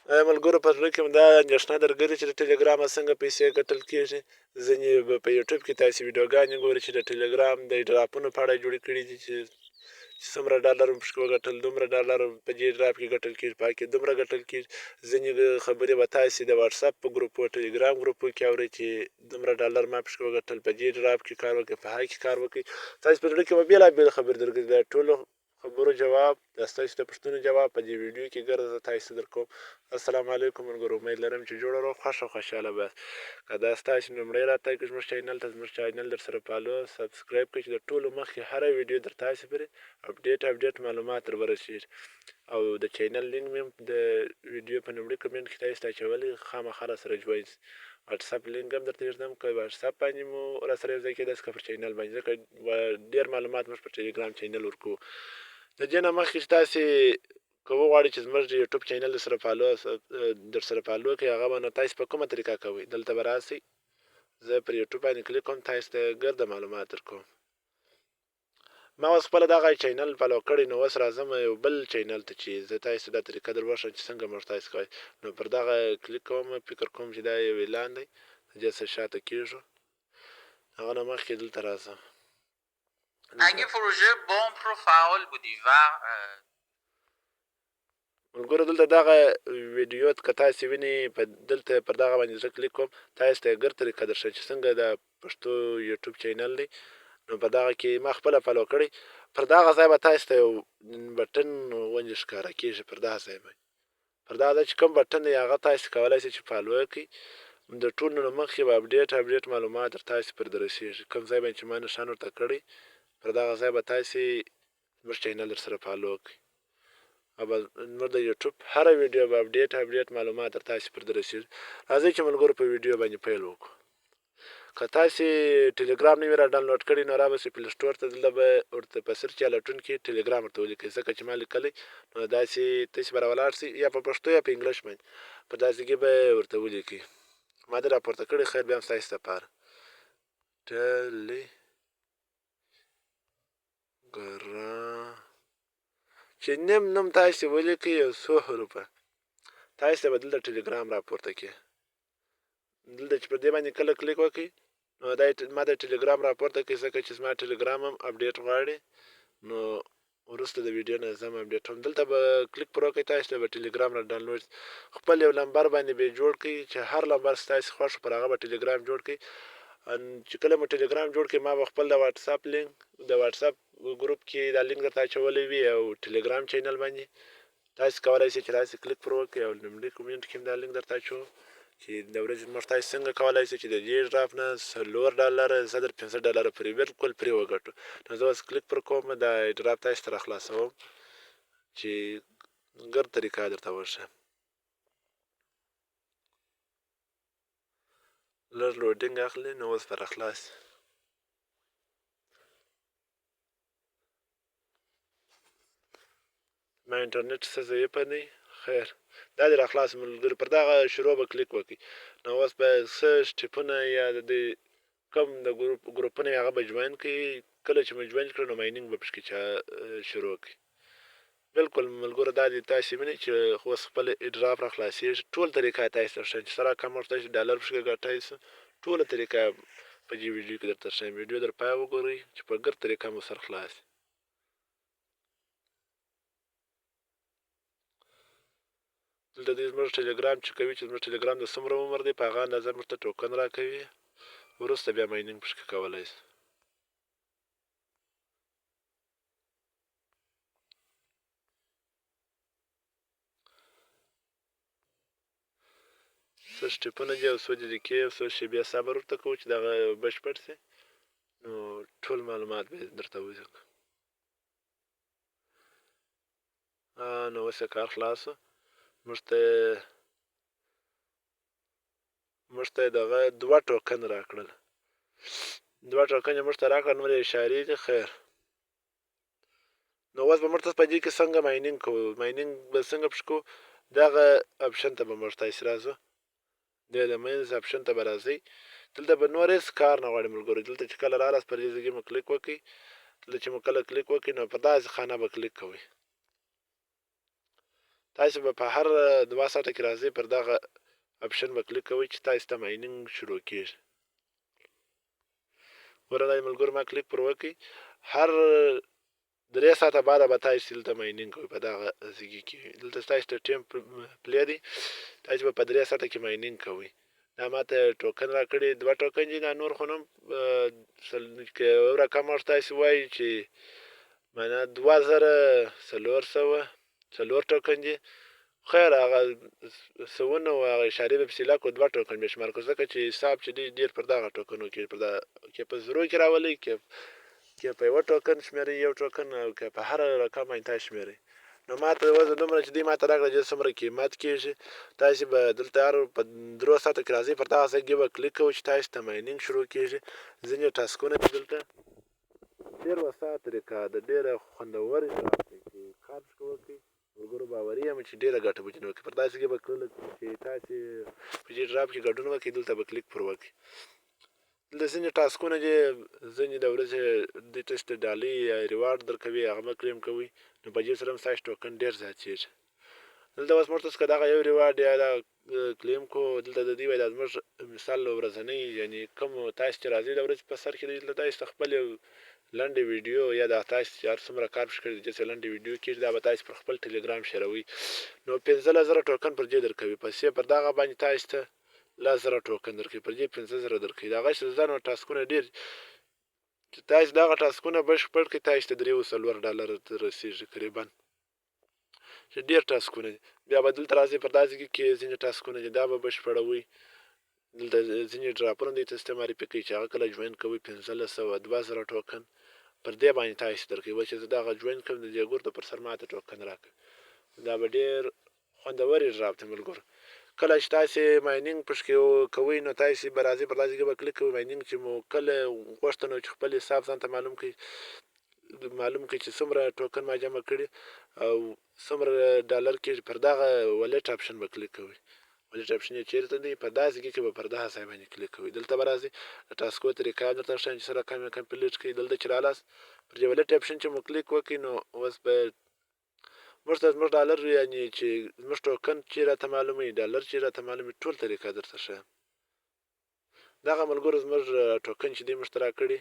ملګرو په زړه کې مو دا اندېښنه درګري چې د ټلګرامه څنګه پیسې ګټل کېږي. ځینې به په یوټیوب کې تاسې ویډیوګانې ګورئ چې د ټلګرام د ډراپونو په اړه جوړې کړي دي چې څومره ډالر مو پکې وګټل، دومره ډالر په دې ډراپ کې ګټل کېږي، په هغه کې دومره ګټل کېږي. ځینې خبرې به تاسې د واتساپ په ګروپ ټلګرام ګروپو کې اورئ چې دومره ډالر ما پکې وګټل، په دې ډراپ کې کار وکړئ، په هغه کې کار وکړئ. تاسې په زړه کې به بېلابېل خبرې درګرځي. د ټولو خبرو جواب، د ستاسو د پوښتنو جواب په دې ویډیو کې ګرځه زه تاسو ته درکوم. السلام علیکم ملګرو، امید لرم چې جوړ روغ خوښ او خوشحاله به. که دا ستاسو لومړی راتګ زموږ چینل ته، زموږ چینل در سره فالو سبسکرایب کړئ چې د ټولو مخکې هره ویډیو در تاسې پورې اپډیټ معلومات در ورسېږي. او د چینل لینک مې د ویډیو په لومړي کمنټ کې تاسو ته اچولی، خامخا راسره جوین شئ. واتساپ لینک هم درته ایږدم، که واتساپ باندې مو راسره یوځای کېداست، که پر چینل باندې، ځکه ډېر معلومات موږ پر ټلګرام چینل ورکوو. د دې نه مخکې چې تاسې که وغواړئ چې زموږ د یوټیوب چینل در سره فالو کړئ، هغه به نو تاسې په کومه طریقه کوئ. دلته به راسئ، زه پر یوټیوب باندې کلیک کوم، تاسو ته ګرده معلومات درکوم. ما اوس خپله دغه چینل فالو کړی، نو اوس راځم یو بل چینل ته چې زه تاسو ته دا طریقه در وښیم چې څنګه موږ تاسو کوئ. نو پر دغه کلیک کوم، فکر کوم چې دا یو اعلان دی، د دې څخه شاته کېږو. هغه نه مخکې دلته راځم. اگه پروژه بمب رو فعال بودی و ملګرو دلته دغه ویډیو که تاسې وینئ، په دلته پر دغه باندې زه کلیک کوم، تاسو ته یې ګرد طریقه درښیم چې څنګه د پښتو یوټیوب چینل دی. نو په دغه کې ما خپله فالو کړی. پر دغه ځای به تاسو ته یو بټن غوندې ښکاره کېږي، پر دغه ځای باندې، پر دغه ځای چې کوم بټن دی هغه تاسو کولی شئ چې فالو یې کړئ. د ټولو نه مخکې به اپډیټ معلومات در تاسو پورې دررسېږي. کوم ځای باندې چې ما نښان ورته کړی، پر دغه ځای به تاسې زموږ چینل در سره فالو کړئ. او زموږ د یوټیوب هره ویډیو به اپډیټ معلومات در تاسې پورې دررسېږي. راځئ چې ملګرو په ویډیو باندې پیل وکړو. که تاسې ټلګرام نه وي را ډاونلوډ کړی، نو رابسئ پلی سټور ته، دلته به ورته په سرچ یا لټون کې ټلګرام ورته ولیکئ. ځکه چې ما لیکلی، نو داسې تاسې به راولاړ شئ، یا په پښتو یا په انګلیش باندې، په داسې کې به ورته ولیکئ. ما دې راپورته کړی، خیر بیا هم ستاسو دپاره. ټلګرام چې نوم تاسې ولیکئ، یو څو حروفه، تاسو ته به دلته ټلګرام راپورته کړي. دلته چې پر دې باندې کله کلیک وکړئ، نو دا ما د ټلګرام راپورته کړي، ځکه چې زما ټلګرام هم اپډیټ غواړي. نو وروسته د ویډیو نه زه هم اپډیټوم. دلته به کلیک پر وکړئ، تاسو ته به ټلګرام را ډاونلوډ شي. خپل یو نمبر باندې به یې جوړ کړئ، چې هر نمبر ستاسې خوښ پر هغه به ټلګرام جوړ کړئ. چې کله مو ټلګرام جوړ کړئ، ما به خپل د واتساپ لینک د واتساپ ګروپ کې دا لینک درته اچولی وي، او ټلګرام چینل باندې تاسو کولی شئ چې داسې کلیک پر وکړئ، او لومړي کومنټ کې هم دا لینک درته اچوم چې د ورځې موږ تاسو څنګه کولی شئ چې د دې ډراپ نه $4 صدر $15 پورې بالکل پرې وګټو. نو زه اوس کلیک پر کوم، دا ډراپ تاسو ته راخلاصوم چې ګرد طریقه درته وښیم. لږ لوډینګ اخلي، نو اوس به راخلاص شي. ما انټرنیټ څه ضعیفه دی، خیر دا دې راخلاص ملګري. پر دغه شروع به کلیک وکړئ. نو اوس به څه سټیپونه یا د دې کوم د ګروپونه هغه به جوین کړئ. کله چې مو جوین کړئ، نو ماینینګ به پکې شروع کړئ. بالکل ملګرو دا دې تاسې وینئ چې اوس خپل ډراپ را خلاصېږي. ټول طریقه تاسې ته ښیم چې څه رقم ورته چې ډالر پکې ګټی شو. ټوله طریقه په دې ویډیو کې درته ښیم. ویډیو در پای وګورئ چې په ګرد طریقه مو سر خلاص شي. دلته دې زموږ ټلګرام چې کوي، چې زموږ ټلګرام د څومره عمر دی، په هغه اندازه موږ ته ټوکن راکوي. وروسته بیا ماینینګ پکې کولی شو. څه سټیپونه دي او څو دقیقې او څو شېبې صبر ورته کوو چې دغه بشپړ شي، نو ټول معلومات به درته ولیکو. نو اوس یې کار خلاص شو. موږ ته یې دغه 2 ټوکن راکړل. 2 ټوکن یې موږ ته راکړل، نور یې اشارې دي، خیر. نو اوس به موږ ته په دې کې څنګه ماینینګ کوو، ماینینګ به څنګه پکې کوو، دغه اپشن ته به موږ تاسې راځو. دې د مینز اپشن ته به راځئ. دلته به نور هېڅ کار نه غواړي ملګرو. دلته چې کله رالاست، پر دې ځای مو کلیک وکړئ. دلته چې مو کله کلیک وکړئ، نو په داسې خانه به کلیک کوئ. تاسې به په هر 2 ساعته کې راځئ پر دغه اپشن به کلیک کوئ چې تاسې ته مایننګ شروع کېږي. ګوره دا ملګرو ما کلیک پر وکړئ، هر 3 ساعته بعده به تاسې دلته مایننګ کوئ په دغه ځای کې. دلته ستاسې ته ټیم پلی دی، تاسې به په 3 ساعته کې مایننګ کوئ. دا ماته ټوکن راکړي 2 ټوکن دي، دا نور خو نه که یو رقم ورته تاسې وایي چې معنا 2400 ټوکن دي، خیر هغه سوونه او هغه اشارې به پسې لاکو 2 ټوکن به شمار کړو، ځکه چې حساب چې دی ډېر پر دغه ټوکنو کې که په زرو کې راولئ، که په 1 ټوکن شمېرئ 1 ټوکن، او که په هر رقم باندې تاسې شمېرئ. نو ماته وضع دومره چې دوی ماته راکړه چې څومره قیمت کېږي. تاسې به دلته هر په 3 ساعته کې راځئ، پر دغه ځای کې به کلیک کوئ چې تاسې ته مایننګ شروع کېږي. ځینې ټاسکونه دي دلته ډېر وسعت طریقه ده، ډېره خوندورې طرف دی چې کار پکې وکړئ. ملګرو باوري یم چې ډېره ګټه به جنې وکړي. پر داسې کې به کله چې تاسې په دې ډراپ کې ګډون وکړئ، دلته به کلیک پر وکړئ. دلته ځینې ټاسکونه دي، ځینې د ورځې دې تاسې ته ډالۍ یا ریوارډ درکوي، هغه مه کلیم کوئ، نو په دې سره هم ستاسې ټوکن ډېر زیاتېږي. دلته اوس موږ تاسو که دغه یو ریوارډ یا دا کلیم کو، دلته د دې وایي دا زموږ مثال ورځنۍ، یعنې کوم تاسې چې راځئ د ورځې په سر کې دلته تاسې ته خپل یو لنډې ویډیو یا د تاسې چې هر څومره کار پکې کړی دی داسې لنډې ویډیو کېږي، دا به تاسې پر خپل ټلګرام شیروئ، نو 15000 ټوکن پر دې درکوي. پسې پر دغه باندې تاسې ته 10,000 ټوکن درکوي، پر دې 15,000 درکوي. د هغه ځانو ټاسکونه ډېر چې تاسې دغه ټاسکونه بشپړ کړئ، تاسې ته $3 ته رسېږي قریبا، چې ډېر ټاسکونه دي. بیا به دلته راځئ پر دا ځای کې ځینې ټاسکونه دي، دا به بشپړوئ. دلته ځینې ډراپونه دي تاسې ته معرفي کوي چې هغه کله جوین کوئ 1500 2000 ټوکن پر دې باندې تاسې درکوي. بس چې زه دغه جوین کړم د دې ګورته پر سر ماته ټوکن راکړي. دا به ډېر خوندورې ډراپ دی ملګرو. کله چې تاسې مایننګ پکې کوئ، نو تاسې به راځئ پر دا ځای کې به کلیک کوئ. مایننګ چې مو کله غوښته نو چې خپل حساب ځان ته معلوم کړئ چې څومره ټوکن ما جمع کړي او څومره ډالر کېږي. پر دغه ولیټ اپشن به کلیک کوئ. ولیټ اپشن یې چېرته دی؟ په دا ځای کې به پر دغه ځای باندې کلیک کوئ. دلته به راځئ، د ټاسکو طریقه درته ښیم چې څه رقم یې کمپلیټ کړئ. دلته چې رالاست پر دې ولیټ اپشن چې مو کلیک وکړئ، نو اوس به موږ ته زموږ ډالر، یعنې چې زموږ ټوکن چې راته معلوم وي، ډالر چې راته معلوم وي، ټول طریقه درته ښیم. دغه ملګرو زموږ ټوکن چې دی موږ ته راکړي،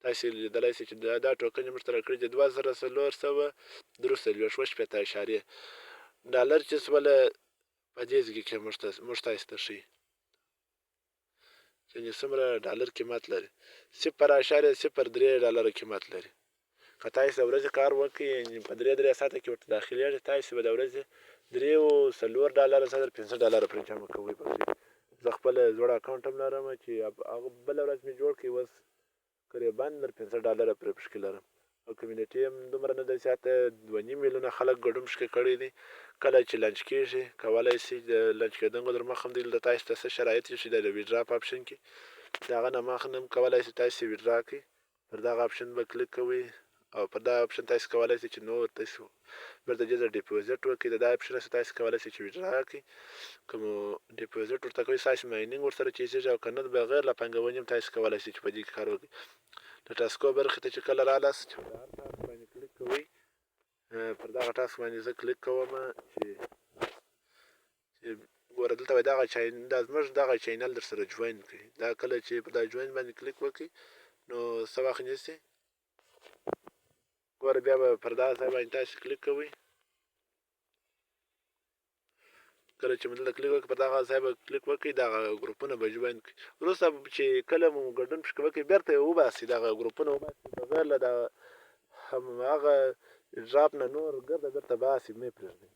تاسې لیدلی شئ چې دا ټوکن یې موږ ته راکړي دي 2463.63 ډالر چې سوله په دې ځای کې موږ تاسې ته ښیي، یعنې څومره ډالر قیمت لري. 0.03 قیمت لري. که تاسې د ورځې کار وکړئ، یعنې په 3 ساعته کې ورته داخلېږي، تاسې به د ورځې $3.4 څخه $15 پرې جمع کوئ پکې. زه خپل زوړ اکاونټ هم لرم چې هغه بله ورځ مې جوړ کړی، اوس قریبا $15 پرې پکې لرم، او کمیونټي هم دومره نه ده زیاته، 2.5 میلیونه خلک ګډون پکې کړی دی. کله چې لنچ کېږي کولی شئ د لنچ کېدو در مخه هم دلته تاسې ته څه شرایط ایښي دی د ویډرا په اپشن کې، د هغه نه مخکې هم کولی شئ تاسې ویډرا کړئ. پر دغه اپشن به کلیک کوئ، او پر دا اپشن تاسې کولی شئ چې نور تاسې بېرته دې ته ډیپوزیټ وکړئ. د دا اپشن څخه تاسې کولی شئ چې ویډرا کړئ. که مو ډیپوزیټ ورته کوئ، ستاسې مایننګ ورسره چیزېږي، او که نه بغیر له پانګونې هم تاسې کولی شئ چې په دې کې کار وکړئ. د ټاسکو برخې ته چې کله رالاست، چې پر هر ټاسک باندې کلیک کوئ، پر دغه ټاسک باندې زه کلیک کوم چې ګوره دلته وایي دا زموږ دغه چینل در سره جوین کړئ. دا کله چې په دا جوین باندې کلیک وکړئ، نو څه وخت نیسي، ګوره بیا به پر دغه ځای باندې تاسې کلیک کوئ. کله چې مو دلته کلیک وکړئ، پر دغه ځای به کلیک وکړئ، دغه ګروپونه به جوین کړئ. وروسته چې کله مو ګډون پکې وکړئ، بېرته یې وباسئ، دغه ګروپونه وباسئ، بغیر له دغه هماغه ډراپ نه نور ګرده بېرته باسئ، مه یې پرېږدئ،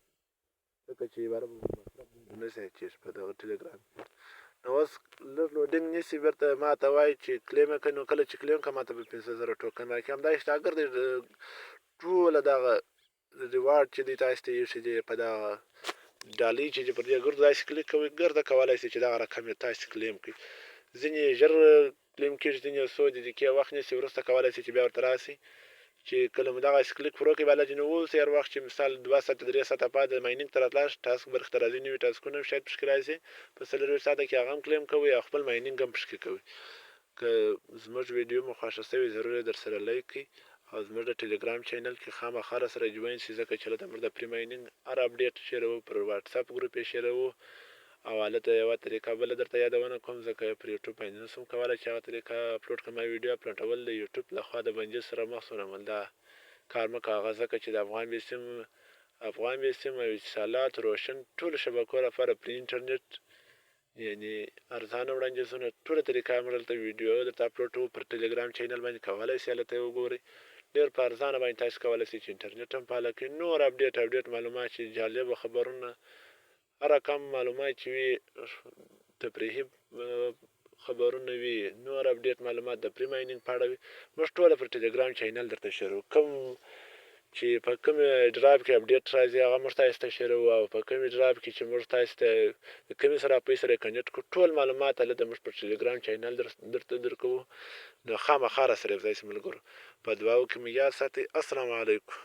ځکه چې باره به مصرف نه زیاتېږي په دغه ټلګرام کې. نو اوس لږ لوډینګ نیسي، بېرته ما ته وایي چې کلیم یې کړئ. نو کله چې کلیم کړم، ما ته به 15,000 ټوکن راکړي. همدا اشتراکګر دی، ټوله دغه ریوارډ چې دی تاسې ته ایښي دی په دغه ډالۍ چې پر دې ګرځو تاسې کلیک کوئ، ګرده کولی شئ چې دغه رقم یې تاسې کلیم کړئ. ځینې ژر کلیم کېږي، ځینې یو څو دقیقې وخت نیسي. وروسته کولی شئ چې بیا ورته راسئ، چې کله مو دغسې کلیک پر وکړئ، بیا له جنې ووځئ. هر وخت چې مثال 2 ساعته 3 ساعته بعد مایننګ ته راتلاست، ټاسک برخې ته راځئ، نوي ټاسکونه هم شاید پکې راځي په 4 ساعته کې، هغه هم کلیم کوئ او خپل مایننګ هم پکې کوئ. که زموږ ویډیو مو خوښه شوې، ضرور یې در سره لایک کړئ او زموږ د ټلګرام چینل کې خامخا راسره جوین شئ ځکه چې هلته موږ د پري مایننګ هر اپډیټ شیروو پر واتساپ ګروپ یې شیروو او هلته یوه طریقه بله درته یادونه کوم ځکه پر یوټیوب باندې نسم کولی چې هغه طریقه اپلوډ کړم ویډیو اپلوډول د یوټیوب لخوا د بندیز سره مخ شوم همدا کار مه کوه ځکه چې د افغان بیسیم او اتصالات روشن ټولو شبکو لپاره پري انټرنټ یعنې ارزانه وړاندیزونه ټوله طریقه موږ دلته ویډیو درته اپلوډ کوو پر ټلګرام چینل باندې کولی شئ هلته یې وګورئ ډېر په ارزانه باندې تاسو کولی شئ چې انټرنټ هم فعاله کړئ نور اپډیټ معلومات چې جالبه خبرونه هر رقم معلومات چې وي تفریحي خبرونه وي نور اپډیټ معلومات د پري مایننګ په اړه وي موږ ټوله پر ټلګرام چینل درته شیروو کوم چې په کوم ډرایو کې اپډیټ راځي هغه موږ تاسو ته شیروو او په کوم ډرایو کې چې موږ تاسو ته د کومې صرافۍ سره کنیکټ کړو ټول معلومات هلته موږ پر ټلګرام چینل درته درکوو نو خامخا راسره یو ځای شئ ملګرو په دعاو کې مې یاد ساتئ السلام علیکم